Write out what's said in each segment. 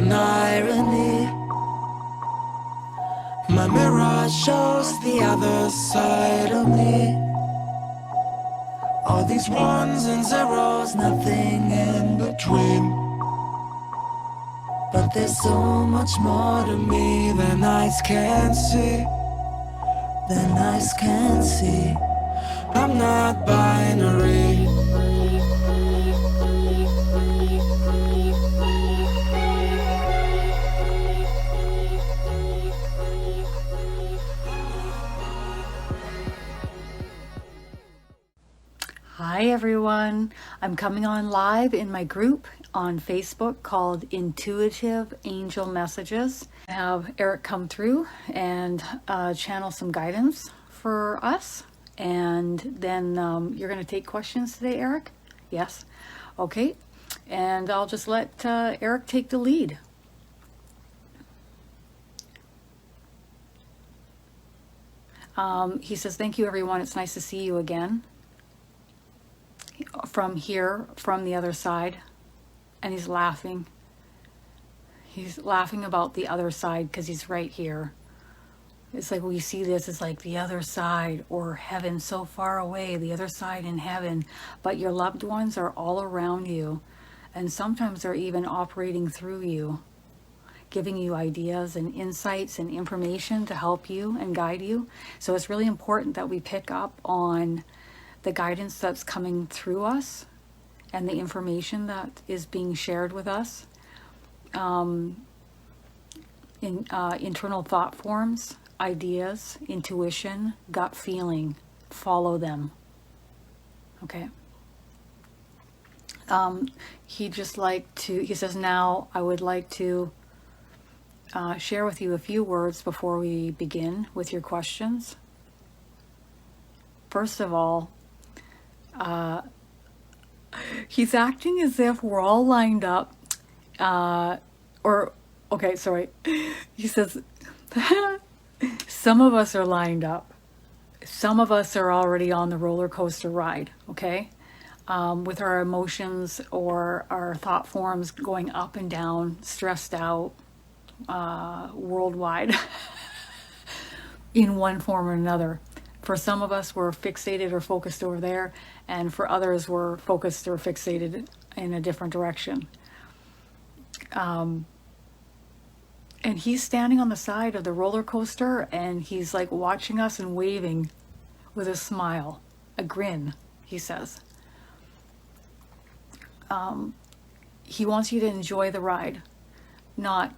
an irony. My mirror shows the other side of me. All these ones and zeros, nothing in between. But there's so much more to me than eyes can see. Than eyes can see. I'm not binary. Hi everyone, I'm coming on live in my group on Facebook called Intuitive Angel Messages. I have Eric come through and channel some guidance for us, and then you're going to take questions today, Eric? Yes? Okay, and I'll just let Eric take the lead. He says, thank you everyone, it's nice to see you again. From here, from the other side, and he's laughing. He's laughing about the other side because he's right here. It's like we see this as like the other side, or heaven so far away, the other side in heaven, but your loved ones are all around you, and sometimes they're even operating through you, giving you ideas and insights and information to help you and guide you. So it's really important that we pick up on the guidance that's coming through us and the information that is being shared with us in internal thought forms, ideas, intuition, gut feeling. Follow them. Okay. He says, now I would like to share with you a few words before we begin with your questions. First of all, he's acting as if we're all lined up, he says, some of us are lined up. Some of us are already on the roller coaster ride, okay? With our emotions or our thought forms going up and down, stressed out, worldwide, in one form or another. For some of us, we're fixated or focused over there, and for others, we're focused or fixated in a different direction. And he's standing on the side of the roller coaster, and he's like watching us and waving with a smile, a grin, he says. He wants you to enjoy the ride, not...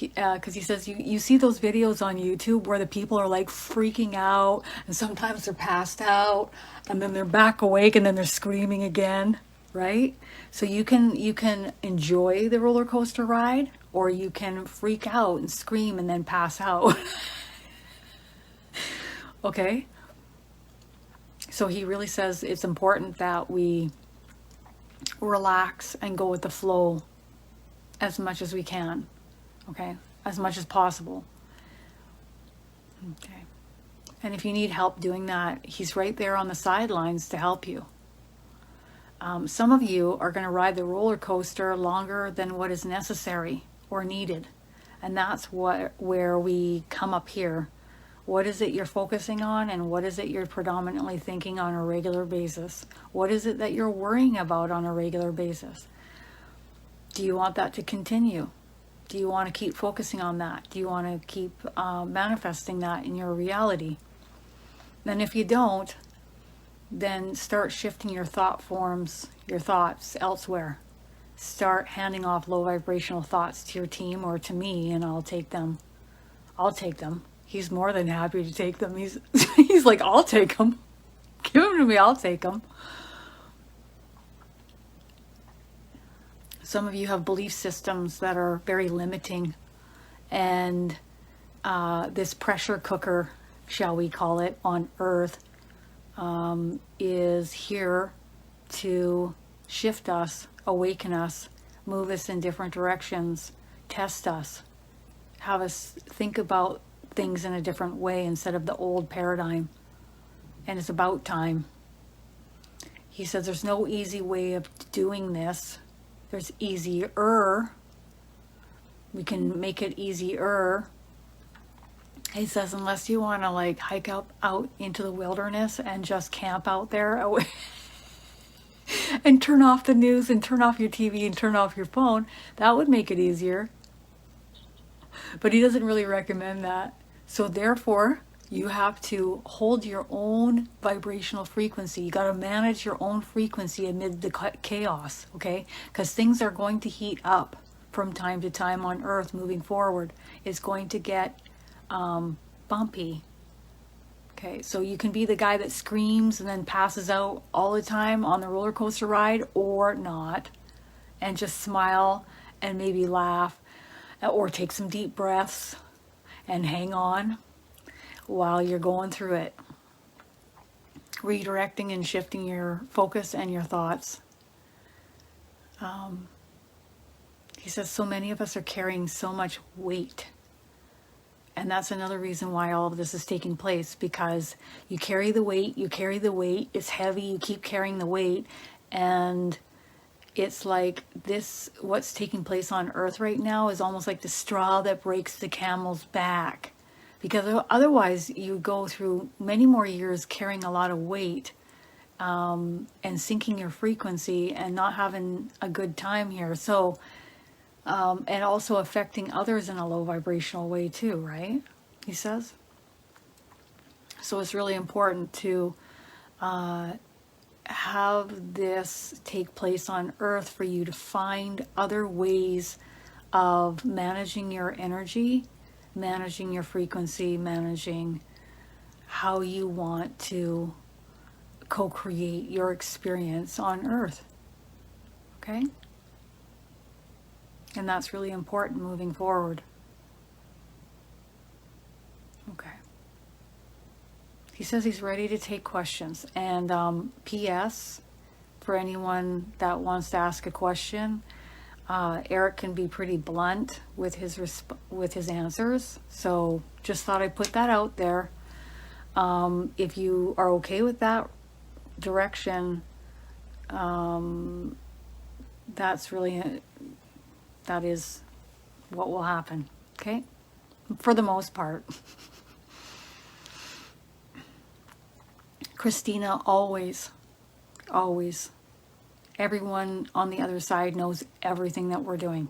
because he says you see those videos on YouTube where the people are like freaking out, and sometimes they're passed out, and then they're back awake, and then they're screaming again, right? So you can enjoy the roller coaster ride, or you can freak out and scream and then pass out. Okay? So he really says it's important that we relax and go with the flow as much as we can. Okay, as much as possible. Okay, and if you need help doing that, he's right there on the sidelines to help you. Some of you are going to ride the roller coaster longer than what is necessary or needed, and that's where we come up here. What is it you're focusing on, and what is it you're predominantly thinking on a regular basis? What is it that you're worrying about on a regular basis? Do you want that to continue? Do you want to keep focusing on that? Do you want to keep manifesting that in your reality? Then if you don't, then start shifting your thought forms, your thoughts elsewhere. Start handing off low vibrational thoughts to your team or to me, and I'll take them. I'll take them. He's more than happy to take them. He's like, I'll take them. Give them to me, I'll take them. Some of you have belief systems that are very limiting, and this pressure cooker, shall we call it, on Earth is here to shift us, awaken us, move us in different directions, test us, have us think about things in a different way instead of the old paradigm. And it's about time. He says there's no easy way of doing this. There's easier, We can make it easier. He says, unless you want to like hike out into the wilderness and just camp out there and turn off the news and turn off your TV and turn off your phone, that would make it easier. But he doesn't really recommend that. So therefore, you have to hold your own vibrational frequency. You got to manage your own frequency amid the chaos, okay? Because things are going to heat up from time to time on Earth moving forward. It's going to get bumpy. Okay, so you can be the guy that screams and then passes out all the time on the roller coaster ride, or not, and just smile and maybe laugh, or take some deep breaths and hang on while you're going through it, redirecting and shifting your focus and your thoughts. He says so many of us are carrying so much weight. And that's another reason why all of this is taking place, because you carry the weight, it's heavy, you keep carrying the weight, and it's like this, what's taking place on Earth right now is almost like the straw that breaks the camel's back. Because otherwise you go through many more years carrying a lot of weight and sinking your frequency and not having a good time here. So, and also affecting others in a low vibrational way too, right? He says. So it's really important to have this take place on Earth for you to find other ways of managing your energy, managing your frequency, managing how you want to co-create your experience on Earth. Okay? And that's really important moving forward. Okay. He says he's ready to take questions. And P.S., for anyone that wants to ask a question, Eric can be pretty blunt with his answers. So just thought I'd put that out there. If you are okay with that direction, that's really... that is what will happen, okay? For the most part. Christina, always, everyone on the other side knows everything that we're doing.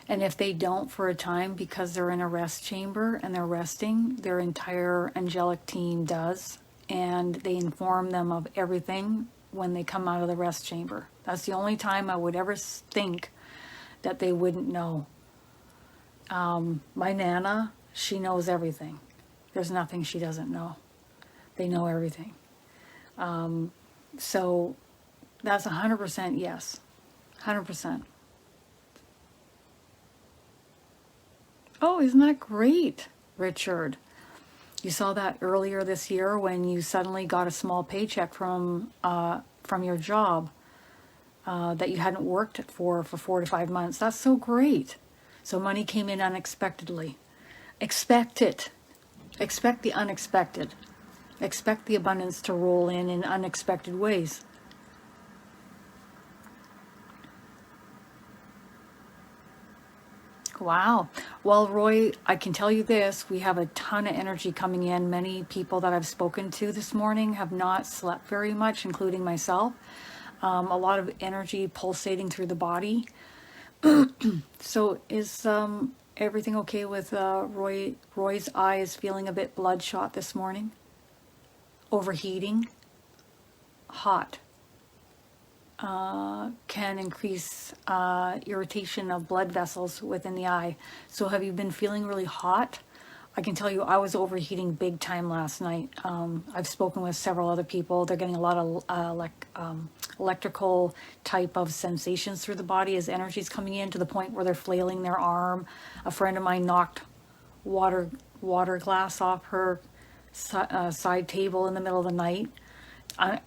And if they don't for a time because they're in a rest chamber and they're resting, their entire angelic team does. And they inform them of everything when they come out of the rest chamber. That's the only time I would ever think that they wouldn't know. My Nana, she knows everything. There's nothing she doesn't know. They know everything. So that's 100% yes. 100%. Oh, isn't that great, Richard? You saw that earlier this year when you suddenly got a small paycheck from your job. That you hadn't worked for 4 to 5 months. That's so great. So money came in unexpectedly. Expect it. Expect the unexpected. Expect the abundance to roll in unexpected ways. Wow. Well, Roy, I can tell you this. We have a ton of energy coming in. Many people that I've spoken to this morning have not slept very much, including myself. A lot of energy pulsating through the body. So is everything okay with Roy's eye is feeling a bit bloodshot this morning? Overheating? Hot. Can increase irritation of blood vessels within the eye. So have you been feeling really hot? I can tell you I was overheating big time last night. I've spoken with several other people. They're getting a lot of electrical type of sensations through the body as energy's coming in to the point where they're flailing their arm. A friend of mine knocked water glass off her side table in the middle of the night.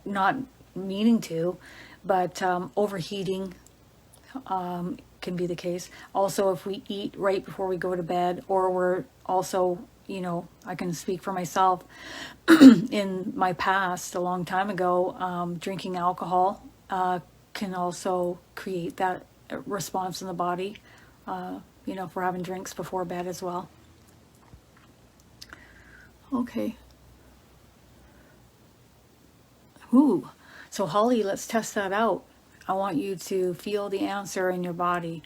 Not meaning to, but overheating can be the case. Also, if we eat right before we go to bed, or we're also, I can speak for myself, in my past, a long time ago, drinking alcohol can also create that response in the body. you know, for having drinks before bed as well. Okay. Ooh. So Holly, let's test that out. I want you to feel the answer in your body.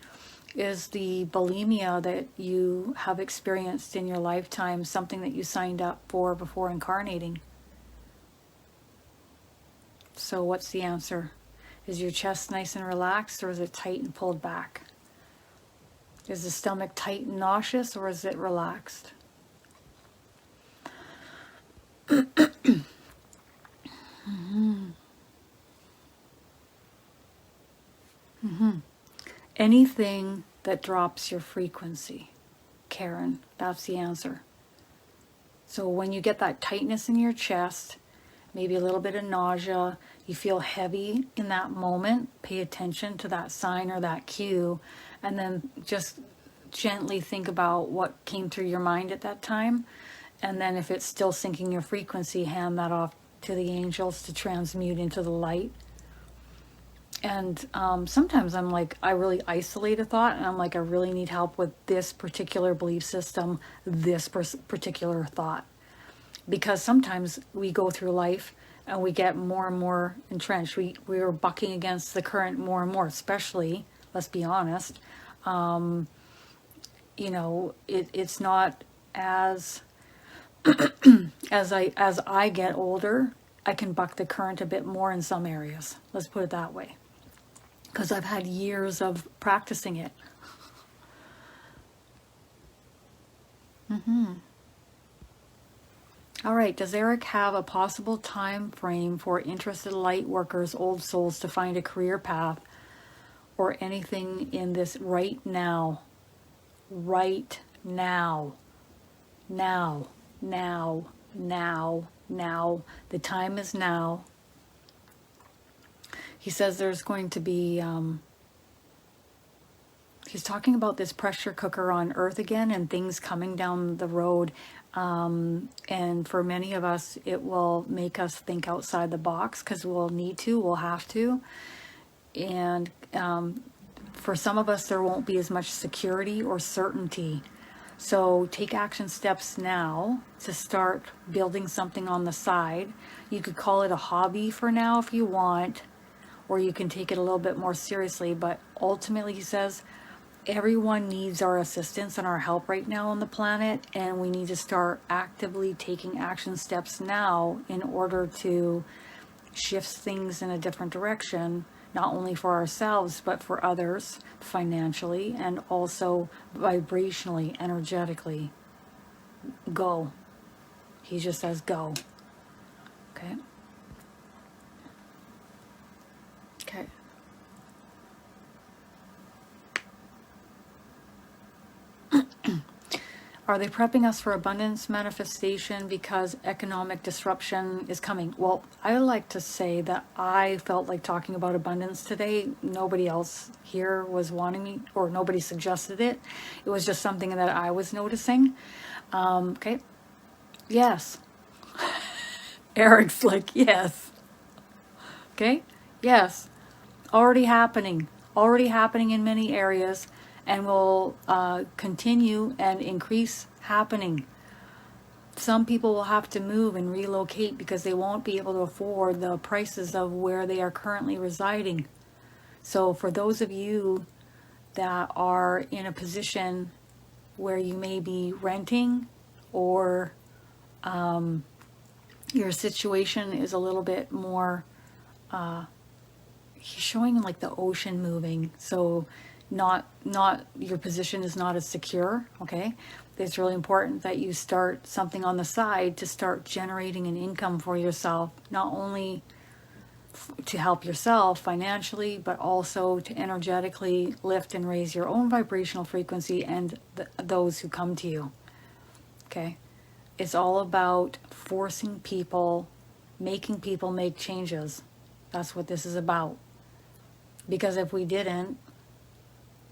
Is the bulimia that you have experienced in your lifetime something that you signed up for before incarnating? So what's the answer? Is your chest nice and relaxed, or is it tight and pulled back? Is the stomach tight and nauseous, or is it relaxed? Anything that drops your frequency, Karen, that's the answer. So when you get that tightness in your chest, maybe a little bit of nausea, you feel heavy in that moment, pay attention to that sign or that cue, and then just gently think about what came through your mind at that time. And then if it's still syncing your frequency, hand that off to the angels to transmute into the light. And sometimes I'm like, I really isolate a thought, and I'm like, I really need help with this particular belief system, this particular thought. Because sometimes we go through life and we get more and more entrenched. We are bucking against the current more and more, especially, let's be honest. You know, it's not as, as I get older, I can buck the current a bit more in some areas. Let's put it that way. Because I've had years of practicing it. All right, does Eric have a possible time frame for interested light workers, old souls, to find a career path or anything in this right now? Right now. Now. Now. Now. Now. The time is now. He says there's going to be, he's talking about this pressure cooker on Earth again and things coming down the road. And for many of us, it will make us think outside the box because we'll need to, we'll have to. And for some of us, there won't be as much security or certainty. So take action steps now to start building something on the side. You could call it a hobby for now if you want, or you can take it a little bit more seriously. But ultimately, he says, everyone needs our assistance and our help right now on the planet, and we need to start actively taking action steps now in order to shift things in a different direction, not only for ourselves, but for others, financially, and also vibrationally, energetically. Go. He just says go. Okay. Okay. Are they prepping us for abundance manifestation because economic disruption is coming? Well, I like to say that I felt like talking about abundance today. Nobody else here was wanting me, or nobody suggested it. It was just something that I was noticing. Okay. Yes. Eric's like, yes. Okay. Yes. Already happening in many areas, and will continue and increase happening. Some people will have to move and relocate because they won't be able to afford the prices of where they are currently residing. So for those of you that are in a position where you may be renting, or your situation is a little bit more, he's showing like the ocean moving, so not your position is not as secure. Okay, it's really important that you start something on the side to start generating an income for yourself, not only to help yourself financially, but also to energetically lift and raise your own vibrational frequency and those who come to you. Okay, it's all about forcing people, making people make changes. That's what this is about. Because if we didn't,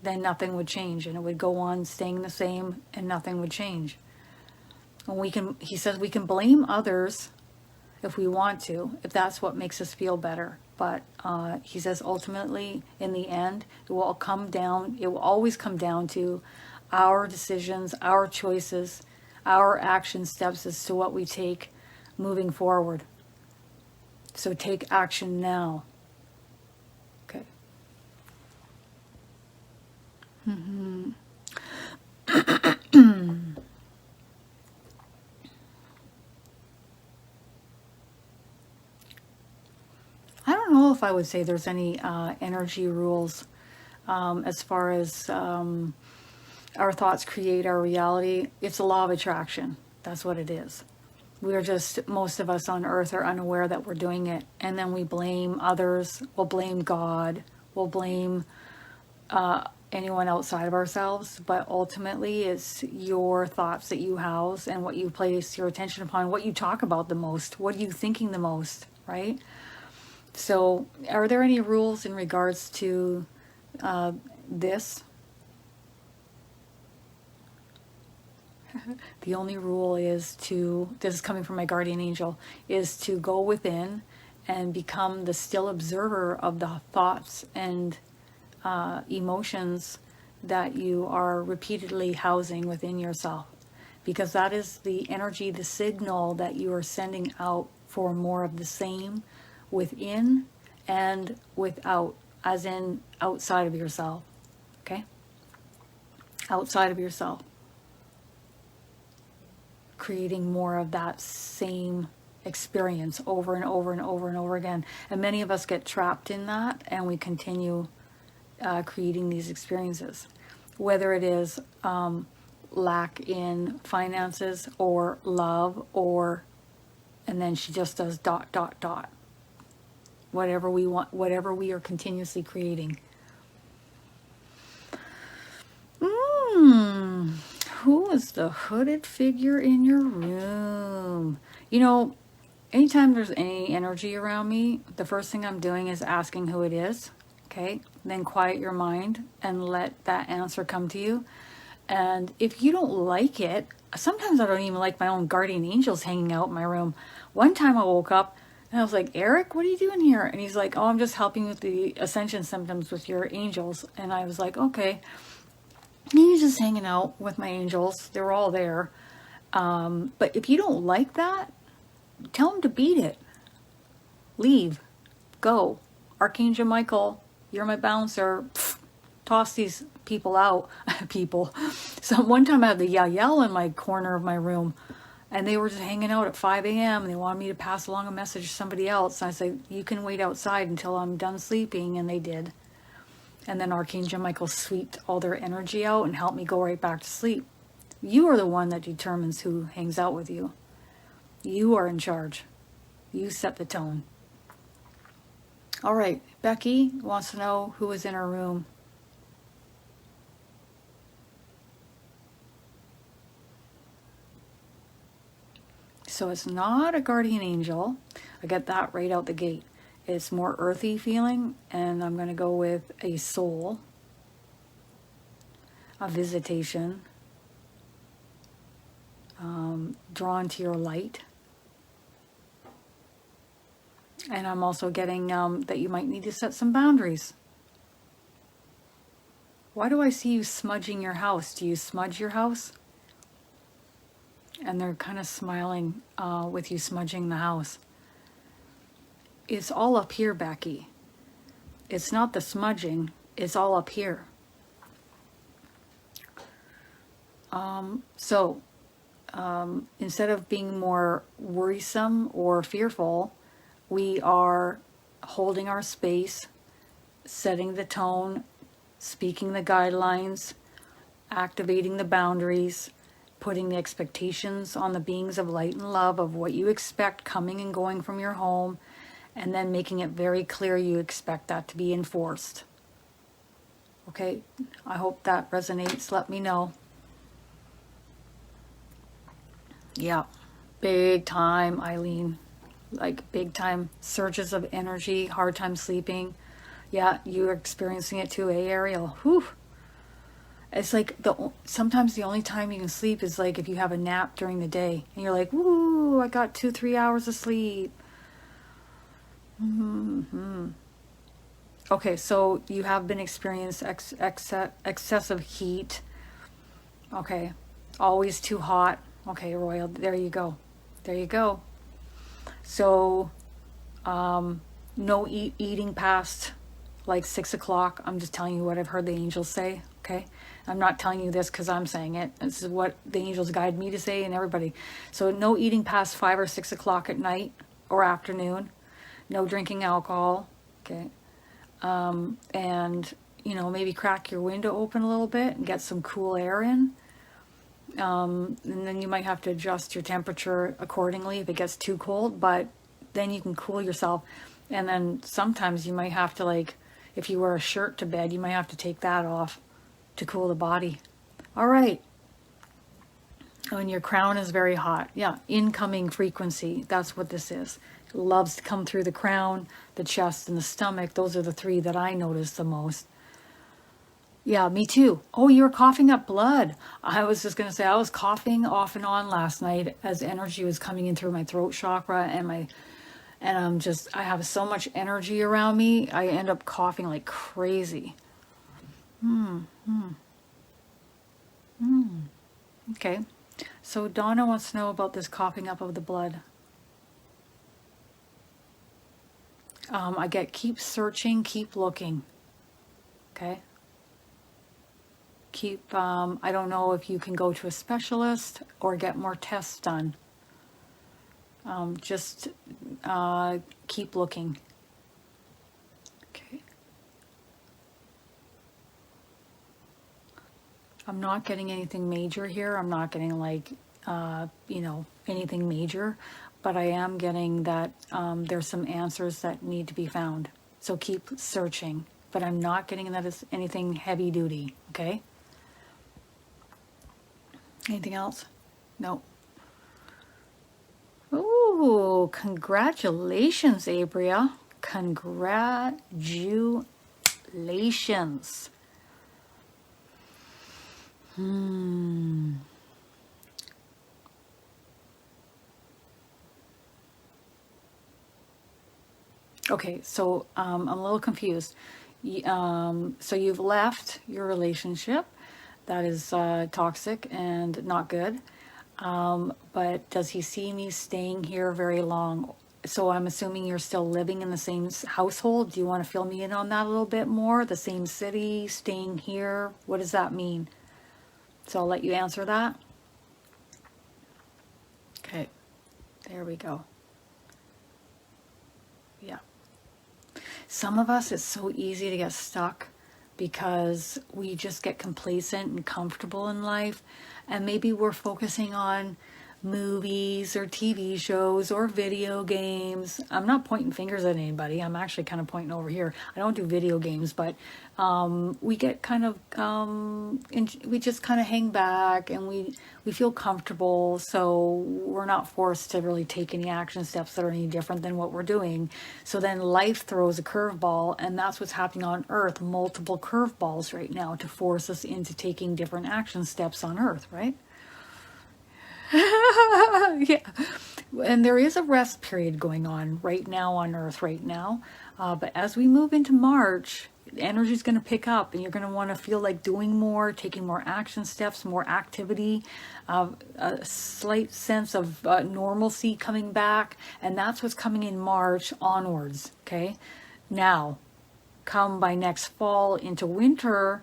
then nothing would change, and it would go on staying the same, and nothing would change. And he says we can blame others if we want to, if that's what makes us feel better. But he says ultimately, in the end, it will always come down to our decisions, our choices, our action steps as to what we take moving forward. So take action now. Okay. I don't know if I would say there's any energy rules as far as our thoughts create our reality. It's a law of attraction. That's what it is. We're just, most of us on earth are unaware that we're doing it. And then we blame others. We'll blame God. We'll blame anyone outside of ourselves. But ultimately, it's your thoughts that you house and what you place your attention upon, what you talk about the most, what are you thinking the most, right? So are there any rules in regards to this? The only rule is to, this is coming from my guardian angel, is to go within and become the still observer of the thoughts and emotions that you are repeatedly housing within yourself. Because that is the energy, the signal that you are sending out for more of the same within and without, as in outside of yourself. Okay? Outside of yourself. Creating more of that same experience over and over and over and over again. And many of us get trapped in that, and we continue creating these experiences. Whether it is lack in finances or love, or, and then she just does ... Whatever we want, whatever we are continuously creating. Who is the hooded figure in your room? You know, anytime there's any energy around me, the first thing I'm doing is asking who it is. Okay? Then quiet your mind and let that answer come to you. And if you don't like it, sometimes I don't even like my own guardian angels hanging out in my room. One time I woke up and I was like, Eric, what are you doing here? And he's like, oh, I'm just helping with the ascension symptoms with your angels. And I was like, okay. And he's just hanging out with my angels. They're all there. But if you don't like that, tell him to beat it. Leave. Go. Archangel Michael, you're my bouncer. Pfft, toss these people out. People. So one time I had the yell in my corner of my room. And they were just hanging out at 5 a.m. and they wanted me to pass along a message to somebody else. And I said, you can wait outside until I'm done sleeping. And they did. And then Archangel Michael swept all their energy out and helped me go right back to sleep. You are the one that determines who hangs out with you. You are in charge. You set the tone. All right. Becky wants to know who was in her room. So it's not a guardian angel. I get that right out the gate. It's more earthy feeling, and I'm going to go with a soul, a visitation, drawn to your light. And I'm also getting that you might need to set some boundaries. Why do I see you smudging your house? Do you smudge your house? And they're kind of smiling with you smudging the house. It's all up here, Becky. It's not the smudging. It's all up here. Instead of being more worrisome or fearful, we are holding our space, setting the tone, speaking the guidelines, activating the boundaries, putting the expectations on the beings of light and love of what you expect coming and going from your home, and then making it very clear you expect that to be enforced. Okay, I hope that resonates. Let me know. Yeah, big time, Eileen. Like big time surges of energy, hard time sleeping. Yeah, you're experiencing it too, Ariel? Whew. It's like sometimes the only time you can sleep is like if you have a nap during the day and you're like, woo, I got 2-3 hours of sleep. Okay, so you have been experiencing excessive heat. Okay. Always too hot. Okay, Royal, there you go. There you go. So, no eating past like 6 o'clock. I'm just telling you what I've heard the angels say. Okay. I'm not telling you this because I'm saying it. This is what the angels guide me to say and everybody. So no eating past 5 or 6 o'clock at night or afternoon. No drinking alcohol. Okay. And, you know, maybe crack your window open a little bit and get some cool air in. And then you might have to adjust your temperature accordingly if it gets too cold, but then you can cool yourself. And then sometimes you might have to, like, if you wear a shirt to bed, you might have to take that off to cool the body. All right. When your crown is very hot. Yeah, incoming frequency. That's what this is. It loves to come through the crown, the chest, and the stomach. Those are the three that I notice the most. Yeah, me too. Oh, you were coughing up blood. I was just going to say, I was coughing off and on last night as energy was coming in through my throat chakra and I have so much energy around me. I end up coughing like crazy. Okay. So Donna wants to know about this coughing up of the blood. I get keep searching, keep looking. Okay. I don't know if you can go to a specialist or get more tests done. Just keep looking. Okay. I'm not getting anything major here. I'm not getting like, anything major, but I am getting that there's some answers that need to be found. So keep searching, but I'm not getting that it's anything heavy duty. Okay. Anything else? No. Ooh, congratulations, Abria. Congratulations. Okay, so I'm a little confused. So you've left your relationship. That is toxic and not good. But does he see me staying here very long? So I'm assuming you're still living in the same household. Do you want to fill me in on that a little bit more? The same city, staying here? What does that mean? So I'll let you answer that. Okay, there we go. Yeah. Some of us, it's so easy to get stuck because we just get complacent and comfortable in life. And maybe we're focusing on movies or TV shows or video games. I'm not pointing fingers at anybody. I'm actually kind of pointing over here. I don't do video games, but we get kind of, we just kind of hang back and we feel comfortable. So we're not forced to really take any action steps that are any different than what we're doing. So then life throws a curveball, and that's what's happening on Earth. Multiple curveballs right now to force us into taking different action steps on Earth, right? Yeah. And there is a rest period going on right now on Earth right now. But as we move into March, energy is going to pick up and you're going to want to feel like doing more, taking more action steps, more activity, a slight sense of normalcy coming back. And that's what's coming in March onwards. Okay. Now, come by next fall into winter,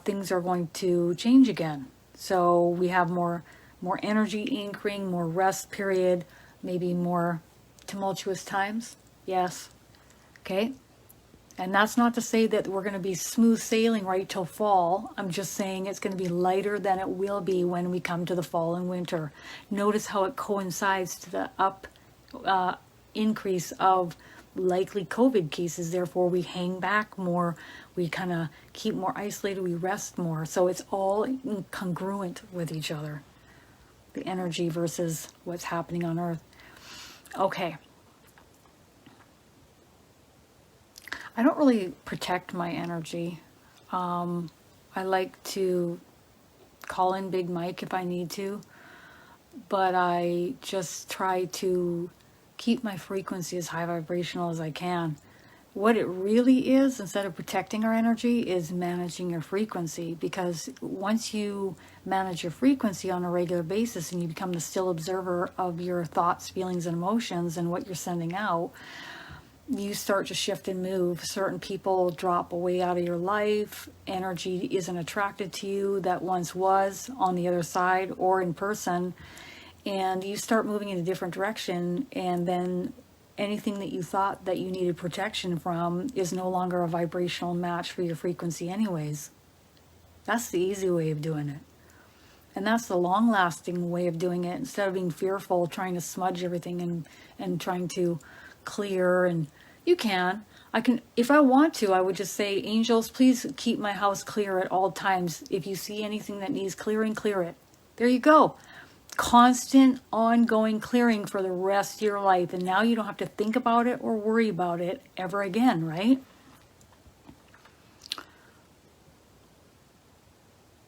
things are going to change again. So we have more energy anchoring, more rest period, maybe more tumultuous times. Yes. Okay. And that's not to say that we're going to be smooth sailing right till fall. I'm just saying it's going to be lighter than it will be when we come to the fall and winter. Notice how it coincides to the increase of likely COVID cases. Therefore, we hang back more. We kind of keep more isolated. We rest more. So it's all congruent with each other. The energy versus what's happening on Earth. Okay. I don't really protect my energy. I like to call in Big Mike if I need to, but I just try to keep my frequency as high vibrational as I can. what it really is, instead of protecting our energy, is managing your frequency. Because once you manage your frequency on a regular basis and you become the still observer of your thoughts, feelings, and emotions and what you're sending out, you start to shift and move. Certain people drop away out of your life. Energy isn't attracted to you that once was on the other side or in person. And you start moving in a different direction, and then anything that you thought that you needed protection from is no longer a vibrational match for your frequency anyways. That's the easy way of doing it. And that's the long-lasting way of doing it, instead of being fearful, trying to smudge everything and trying to clear. And you can. I can, if I want to, I would just say, angels, please keep my house clear at all times. If you see anything that needs clearing, clear it. There you go. Constant, ongoing clearing for the rest of your life. And now you don't have to think about it or worry about it ever again, right?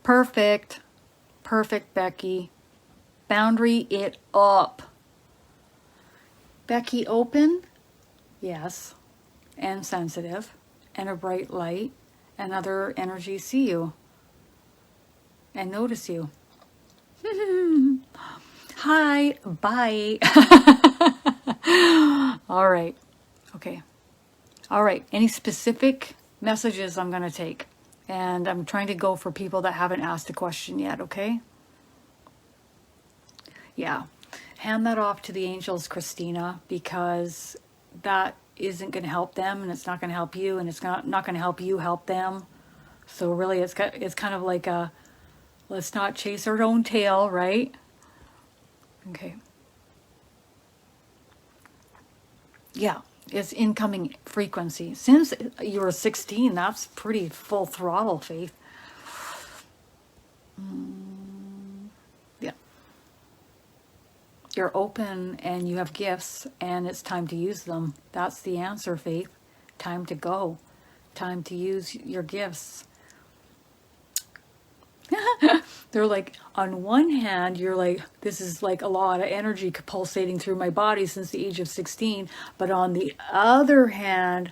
Perfect. Perfect, Becky. Boundary it up. Becky, open? Yes. And sensitive. And a bright light. And other energies see you. And notice you. Hi, bye. All right. Okay. All right. Any specific messages I'm going to take? And I'm trying to go for people that haven't asked a question yet, okay? Yeah. Hand that off to the angels, Christina, because that isn't going to help them, and it's not going to help you, and it's not going to help you help them. So really, it's kind of like a, let's not chase our own tail, right? Okay. Yeah, it's incoming frequency. Since you were 16, that's pretty full throttle, Faith. Yeah. You're open and you have gifts, and it's time to use them. That's the answer, Faith. Time to go. Time to use your gifts. They're like, on one hand, you're like, this is like a lot of energy pulsating through my body since the age of 16. But on the other hand,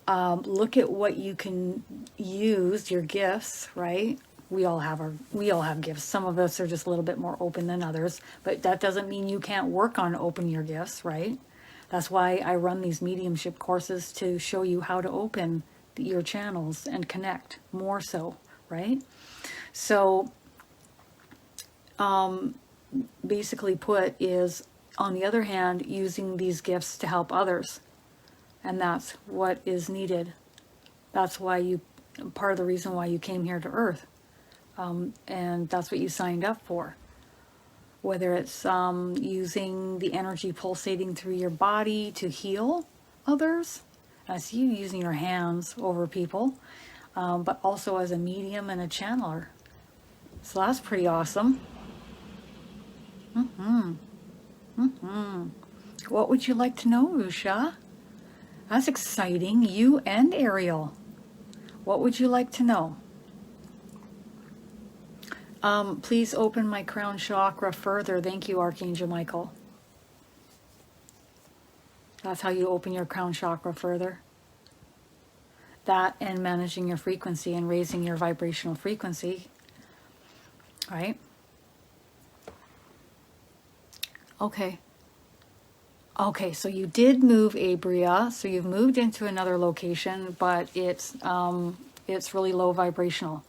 look at what you can use, your gifts, right? We all have gifts. Some of us are just a little bit more open than others, but that doesn't mean you can't work on opening your gifts, right? That's why I run these mediumship courses, to show you how to open your channels and connect more so, right? So, basically put is, on the other hand, using these gifts to help others. And that's what is needed. That's why part of the reason why you came here to Earth. And that's what you signed up for. Whether it's using the energy pulsating through your body to heal others. I see you using your hands over people. But also as a medium and a channeler. So that's pretty awesome. What would you like to know, Rusha? That's exciting. You and Ariel. What would you like to know? Please open my crown chakra further. Thank you, Archangel Michael. That's how you open your crown chakra further. That and managing your frequency and raising your vibrational frequency. Right? Okay. Okay, so you did move, Abria. So you've moved into another location, but it's really low vibrational.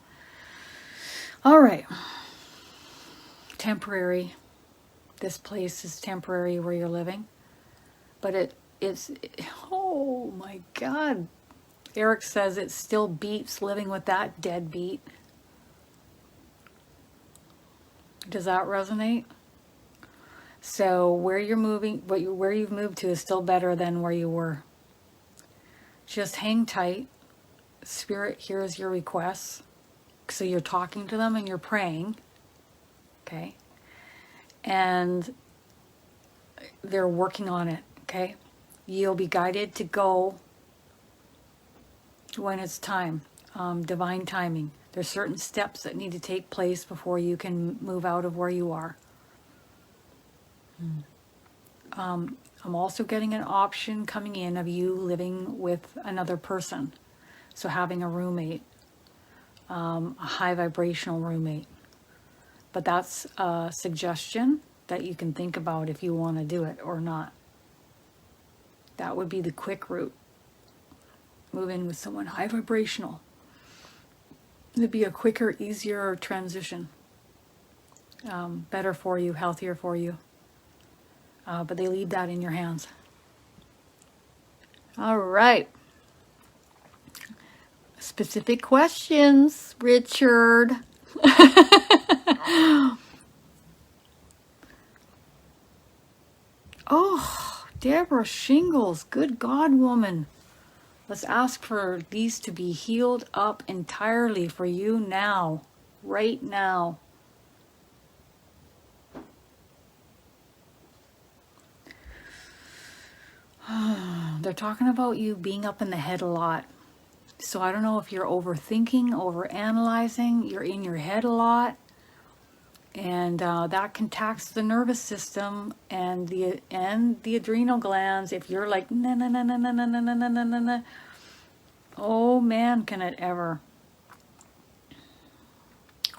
All right. Temporary. This place is temporary where you're living. But oh my God. Eric says it still beats living with that deadbeat. Does that resonate? So where you're moving, where you've moved to is still better than where you were. Just hang tight. Spirit hears your requests. So you're talking to them and you're praying. Okay? And they're working on it. Okay? You'll be guided to go when it's time. Divine timing. There's certain steps that need to take place before you can move out of where you are. I'm also getting an option coming in of you living with another person. So having a roommate, a high vibrational roommate. But that's a suggestion that you can think about if you want to do it or not. That would be the quick route. Move in with someone high vibrational. It'd be a quicker, easier transition. Better for you, healthier for you. But they leave that in your hands. All right. Specific questions, Richard. Oh, Deborah, shingles. Good God, woman. Let's ask for these to be healed up entirely for you now, right now. They're talking about you being up in the head a lot. So I don't know if you're overthinking, overanalyzing, you're in your head a lot. And that can tax the nervous system and the adrenal glands. If you're like, na na na na na na na na na na na, oh man, can it ever.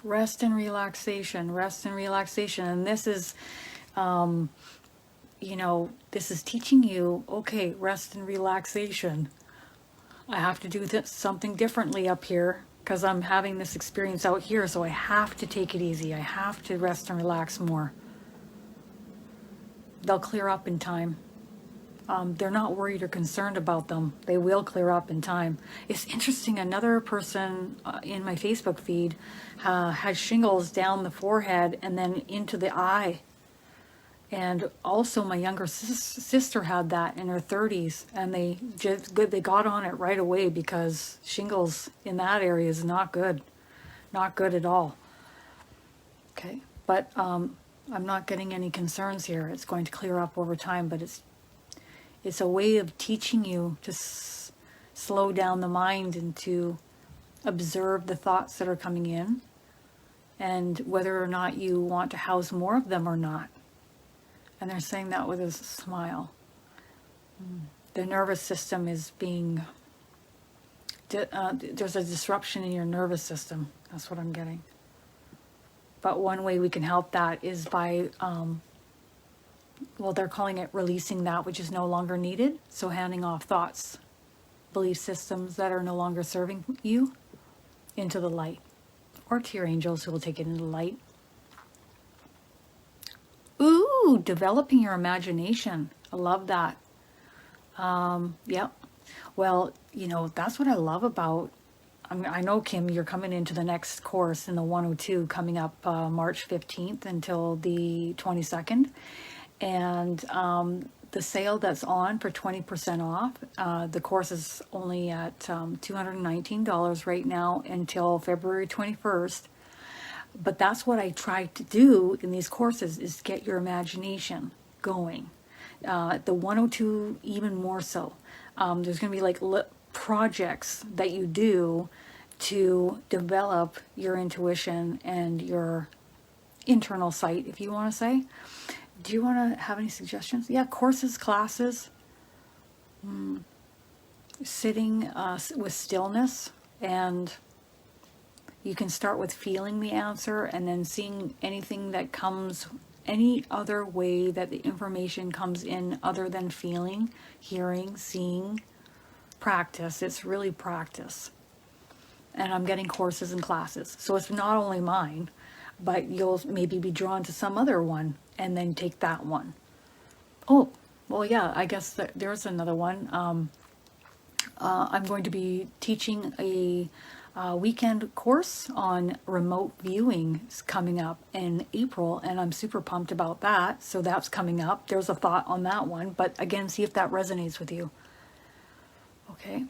Rest and relaxation, rest and relaxation. And this is, this is teaching you, okay, rest and relaxation. I have to do something differently up here because I'm having this experience out here, so I have to take it easy. I have to rest and relax more. They'll clear up in time. They're not worried or concerned about them. They will clear up in time. It's interesting, another person in my Facebook feed had shingles down the forehead and then into the eye. And also my younger sister had that in her 30s, and they got on it right away because shingles in that area is not good. Not good at all. Okay, but I'm not getting any concerns here. It's going to clear up over time, but it's a way of teaching you to slow down the mind and to observe the thoughts that are coming in and whether or not you want to house more of them or not. And they're saying that with a smile. The nervous system is being, there's a disruption in your nervous system. That's what I'm getting. But one way we can help that is by, they're calling it releasing that which is no longer needed. So handing off thoughts, belief systems that are no longer serving you into the light. Or to your angels who will take it into the light. Ooh, developing your imagination. I love that. Yep. Well, that's what I love about, I know, Kim, you're coming into the next course in the 102 coming up March 15th until the 22nd. And the sale that's on for 20% off, the course is only at $219 right now until February 21st. But that's what I try to do in these courses is get your imagination going. The 102 even more so. There's going to be like projects that you do to develop your intuition and your internal sight, if you want to say. Do you want to have any suggestions? Yeah, courses, classes, sitting with stillness, and you can start with feeling the answer and then seeing anything that comes, any other way that the information comes in other than feeling, hearing, seeing. Practice. It's really practice. And I'm getting courses and classes. So it's not only mine, but you'll maybe be drawn to some other one and then take that one. Oh, well, yeah, I guess there's another one. I'm going to be teaching a weekend course on remote viewing coming up in April, and I'm super pumped about that. So that's coming up. There's a thought on that one, but again, see if that resonates with you. Okay.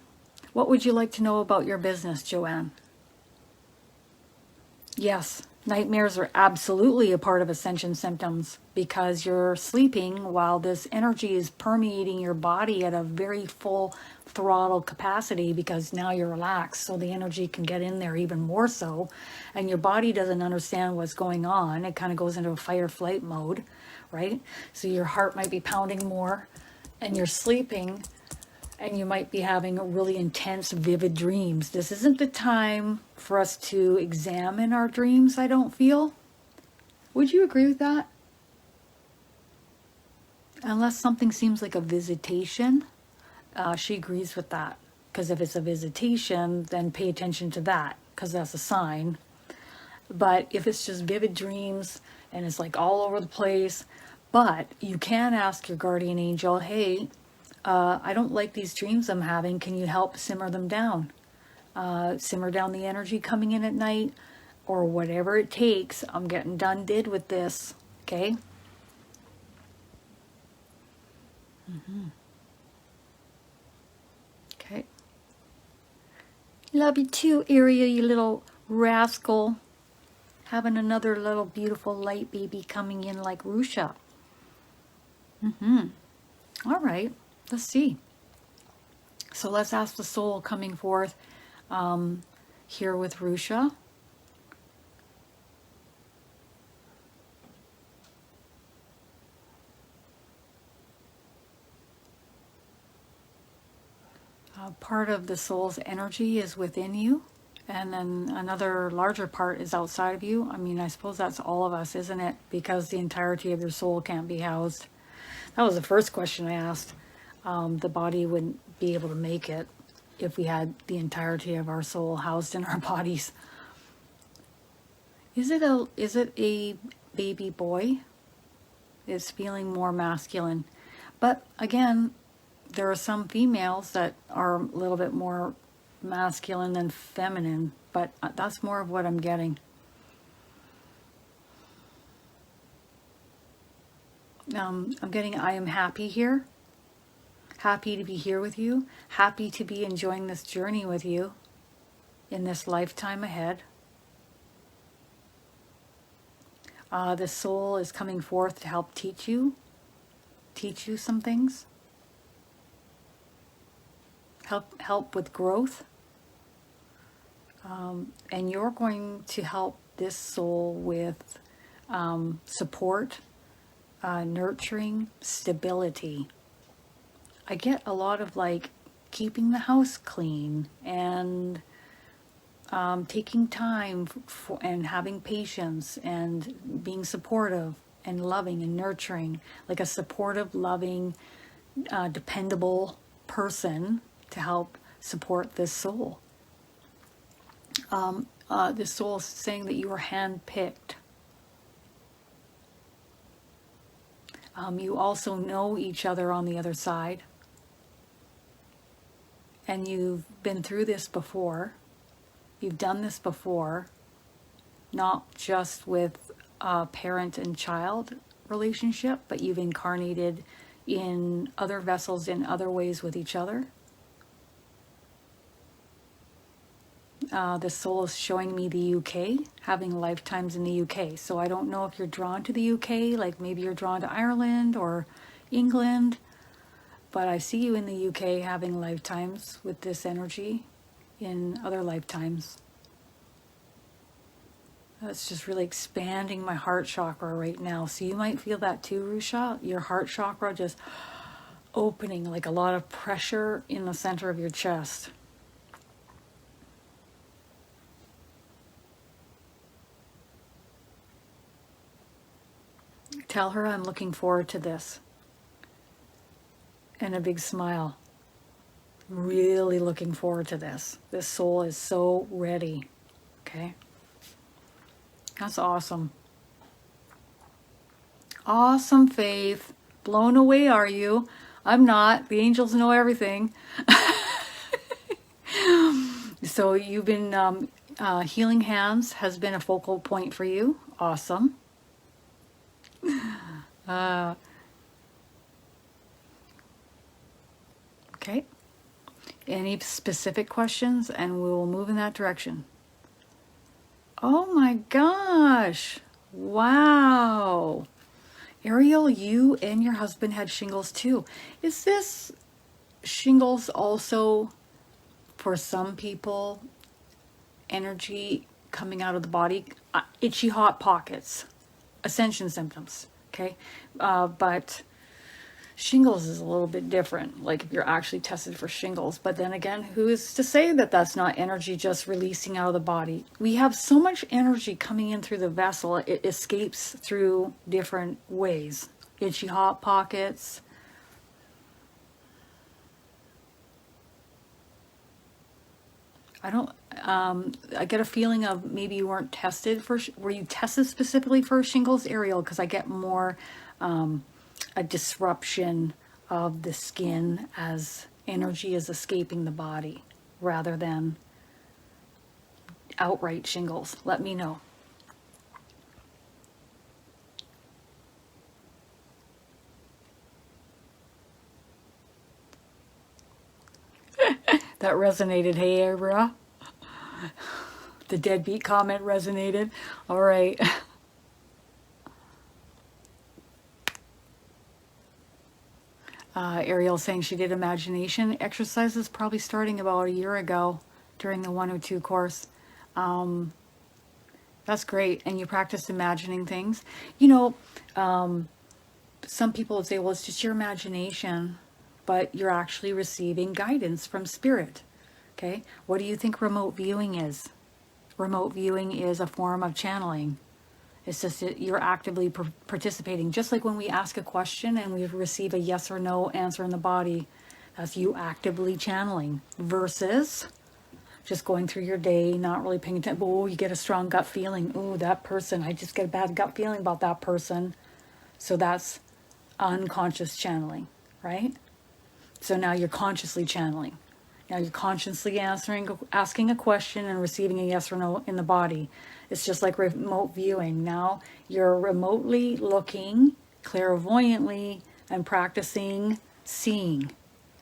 What would you like to know about your business, Joanne? Yes, nightmares are absolutely a part of ascension symptoms because you're sleeping while this energy is permeating your body at a very full throttle capacity because now you're relaxed, so the energy can get in there even more so, and your body doesn't understand what's going on. It kind of goes into a fight or flight mode, right? So your heart might be pounding more and you're sleeping and you might be having really intense, vivid dreams. This isn't the time for us to examine our dreams, I don't feel. Would you agree with that? Unless something seems like a visitation, she agrees with that. Because if it's a visitation, then pay attention to that, because that's a sign. But if it's just vivid dreams and it's like all over the place, but you can ask your guardian angel, hey, I don't like these dreams I'm having. Can you help simmer them down? Simmer down the energy coming in at night, or whatever it takes. I'm getting did with this, okay? Okay. Love you too, Ariel, you little rascal. Having another little beautiful light baby coming in like Rusha. All right, let's see. So let's ask the soul coming forth here with Rusha. Part of the soul's energy is within you, and then another larger part is outside of you. I mean, I suppose that's all of us, isn't it? Because the entirety of your soul can't be housed. That was the first question I asked. The body wouldn't be able to make it if we had the entirety of our soul housed in our bodies. Is it a baby boy? It's feeling more masculine. But again, there are some females that are a little bit more masculine than feminine, but that's more of what I'm getting. I'm getting I am happy here. Happy to be here with you. Happy to be enjoying this journey with you in this lifetime ahead. The soul is coming forth to help teach you some things. Help with growth. And you're going to help this soul with support, nurturing, stability. I get a lot of like keeping the house clean and taking time and having patience and being supportive and loving and nurturing, like a supportive, loving, dependable person to help support this soul. This soul is saying that you were handpicked. You also know each other on the other side. And you've been through this before. You've done this before. Not just with a parent and child relationship, but you've incarnated in other vessels in other ways with each other. The soul is showing me the UK, having lifetimes in the UK. So I don't know if you're drawn to the UK, like maybe you're drawn to Ireland or England, but I see you in the UK having lifetimes with this energy in other lifetimes. That's just really expanding my heart chakra right now. So you might feel that too, Rusha. Your heart chakra just opening, like a lot of pressure in the center of your chest. Tell her I'm looking forward to this. And a big smile. Really looking forward to this. This soul is so ready. Okay? That's awesome. Awesome, Faith. Blown away, are you? I'm not. The angels know everything. So you've been, healing hands has been a focal point for you. Awesome. Okay. Any specific questions? And we will move in that direction. Oh my gosh. Wow. Ariel, you and your husband had shingles too. Is this shingles also, for some people, energy coming out of the body? Itchy hot pockets. Ascension symptoms. Okay. But shingles is a little bit different, like if you're actually tested for shingles. But then again, who is to say that that's not energy just releasing out of the body? We have so much energy coming in through the vessel, it escapes through different ways. Itchy hot pockets. I get a feeling of maybe you weren't tested for, were you tested specifically for shingles, Ariel? Because I get more a disruption of the skin as energy is escaping the body rather than outright shingles. Let me know. That resonated. Hey, Abra. The deadbeat comment resonated. All right. Ariel saying she did imagination exercises probably starting about a year ago during the 102 course. That's great. And you practice imagining things. You know, some people would say, well, it's just your imagination, but you're actually receiving guidance from spirit. Okay. What do you think remote viewing is? Remote viewing is a form of channeling. It's just that you're actively participating. Just like when we ask a question and we receive a yes or no answer in the body, that's you actively channeling versus just going through your day, not really paying attention. Oh, you get a strong gut feeling. Oh, that person, I just get a bad gut feeling about that person. So that's unconscious channeling, right? So now you're consciously channeling. Now you're consciously asking a question and receiving a yes or no in the body. It's just like remote viewing. Now you're remotely looking clairvoyantly and practicing seeing.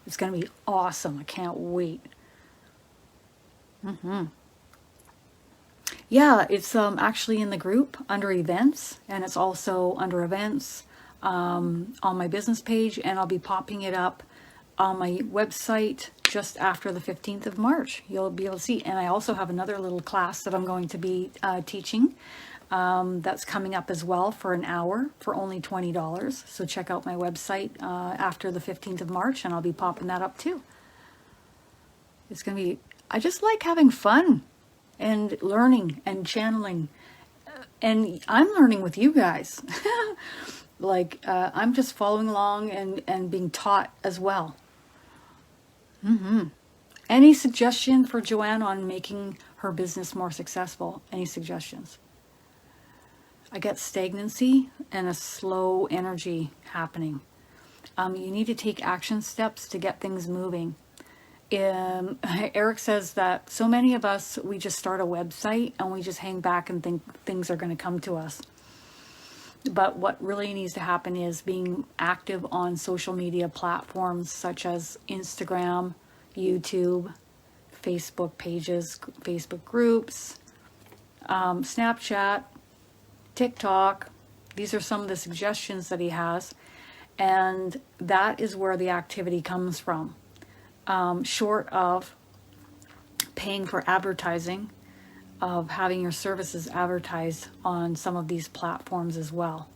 It's going to be awesome. I can't wait. Yeah, it's actually in the group under events, and it's also under events on my business page, and I'll be popping it up on my website just after the 15th of March. You'll be able to see. And I also have another little class that I'm going to be teaching that's coming up as well for an hour for only $20. So check out my website after the 15th of March, and I'll be popping that up too. It's going to be, I just like having fun and learning and channeling. And I'm learning with you guys. Like, I'm just following along and being taught as well. Any suggestion for Joanne on making her business more successful? Any suggestions? I get stagnancy and a slow energy happening. You need to take action steps to get things moving. Eric says that so many of us, we just start a website and we just hang back and think things are going to come to us. But what really needs to happen is being active on social media platforms such as Instagram, YouTube, Facebook pages, Facebook groups, Snapchat, TikTok. These are some of the suggestions that he has. And that is where the activity comes from. Short of paying for advertising, of having your services advertised on some of these platforms as well.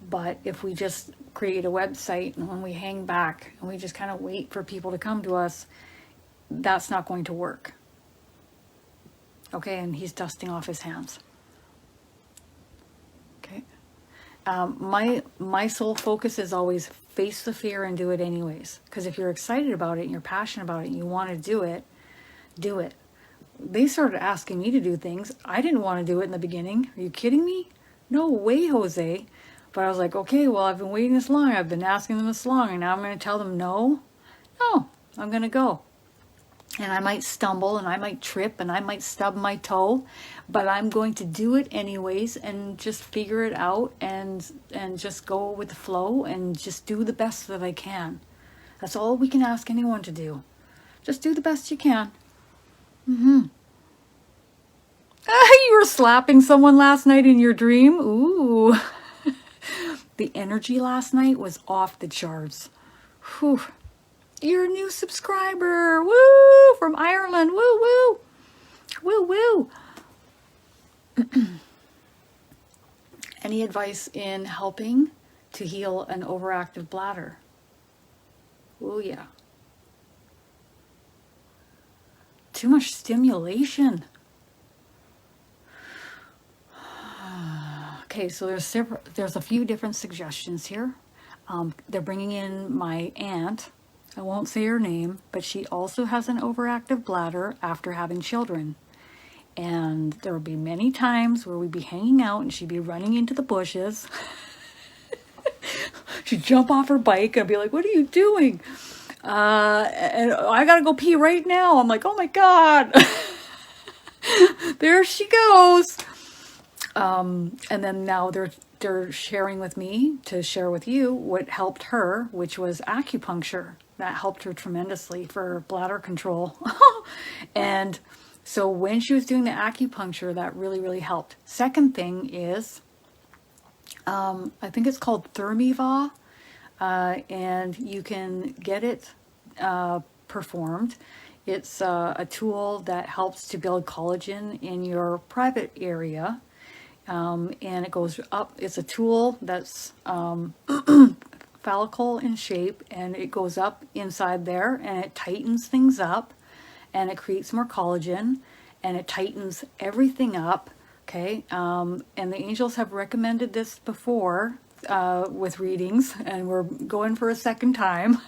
But if we just create a website and when we hang back and we just kind of wait for people to come to us, that's not going to work. Okay, and he's dusting off his hands. Okay. My sole focus is always face the fear and do it anyways. Because if you're excited about it and you're passionate about it and you want to do it, do it. They started asking me to do things. I didn't want to do it in the beginning. Are you kidding me? No way, Jose. But I was like, okay, well, I've been waiting this long. I've been asking them this long. And now I'm going to tell them no. No, I'm going to go. And I might stumble and I might trip and I might stub my toe. But I'm going to do it anyways and just figure it out and just go with the flow and just do the best that I can. That's all we can ask anyone to do. Just do the best you can. You were slapping someone last night in your dream? Ooh. The energy last night was off the charts. Whew. You're a new subscriber. Woo! From Ireland. Woo, woo. Woo, woo. Any advice in helping to heal an overactive bladder? Oh yeah. Too much stimulation. Okay, so there's a few different suggestions here. They're bringing in my aunt. I won't say her name, but she also has an overactive bladder after having children. And there would be many times where we'd be hanging out and she'd be running into the bushes. She'd jump off her bike and I'd be like, what are you doing? And I gotta go pee right now. I'm like, oh my God. There she goes. And then now they're sharing with me to share with you what helped her, which was acupuncture. That helped her tremendously for bladder control. And so when she was doing the acupuncture, that really, really helped. Second thing is, I think it's called Thermiva, and you can get it performed. It's a tool that helps to build collagen in your private area. And it goes up. It's a tool that's phallical in shape, and it goes up inside there and it tightens things up and it creates more collagen and it tightens everything up. Okay. And the angels have recommended this before with readings, and we're going for a second time.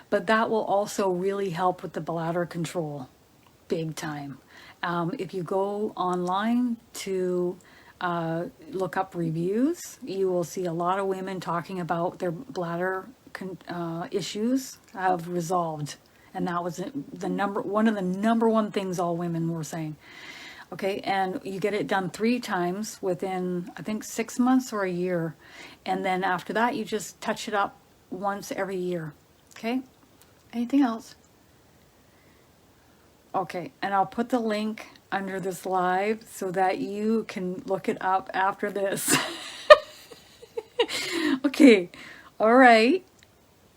But that will also really help with the bladder control big time. If you go online to look up reviews, you will see a lot of women talking about their bladder issues have resolved, and that was one of the number one things all women were saying. Okay, and you get it done 3 times within, I think, 6 months or a year, and then after that you just touch it up once every year. Okay, anything else? Okay, and I'll put the link under this live so that you can look it up after this. Okay, all right.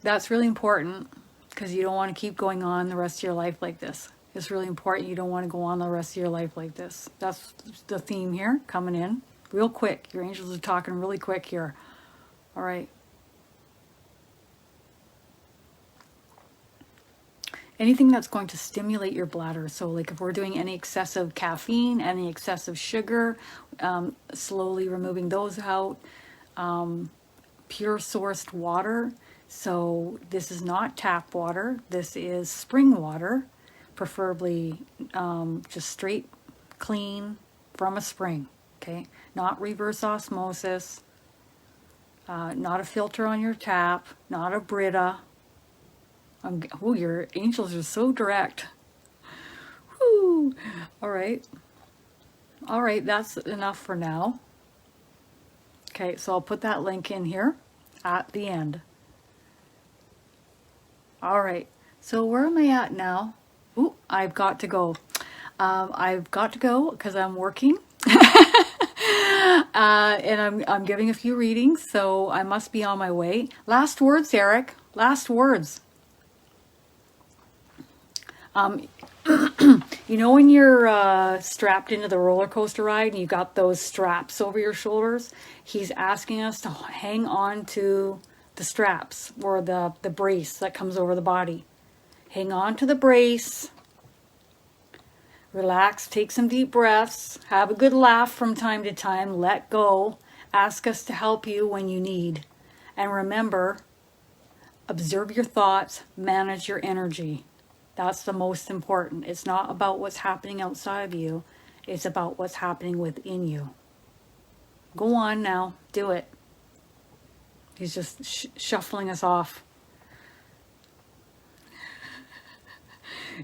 That's really important because you don't want to keep going on the rest of your life like this. It's really important. You don't want to go on the rest of your life like this. That's the theme here coming in real quick. Your angels are talking really quick here. All right. Anything that's going to stimulate your bladder. So like if we're doing any excessive caffeine, any excessive sugar, slowly removing those out. Pure sourced water. So this is not tap water. This is spring water, preferably just straight, clean from a spring. Okay, not reverse osmosis, not a filter on your tap, not a Brita. Oh, your angels are so direct. Woo. All right, that's enough for now. Okay, so I'll put that link in here at the end. All right, so where am I at now? Ooh, I've got to go. I've got to go because I'm working. And I'm giving a few readings, so I must be on my way. Last words, Eric. Last words. You know when you're strapped into the roller coaster ride and you got those straps over your shoulders? He's asking us to hang on to the straps or the brace that comes over the body. Hang on to the brace. Relax, take some deep breaths, have a good laugh from time to time, let go. Ask us to help you when you need. And remember, observe your thoughts, manage your energy. That's the most important. It's not about what's happening outside of you. It's about what's happening within you. Go on now. Do it. He's just shuffling us off.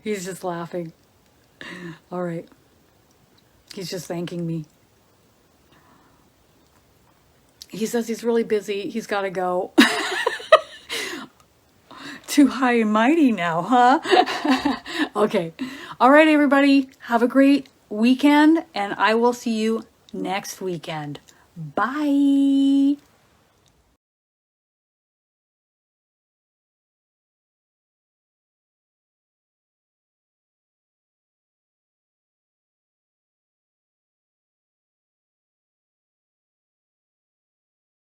He's just laughing. All right. He's just thanking me. He says he's really busy. He's got to go. Too high and mighty now, huh? Okay. All right, everybody. Have a great weekend, and I will see you next weekend. Bye.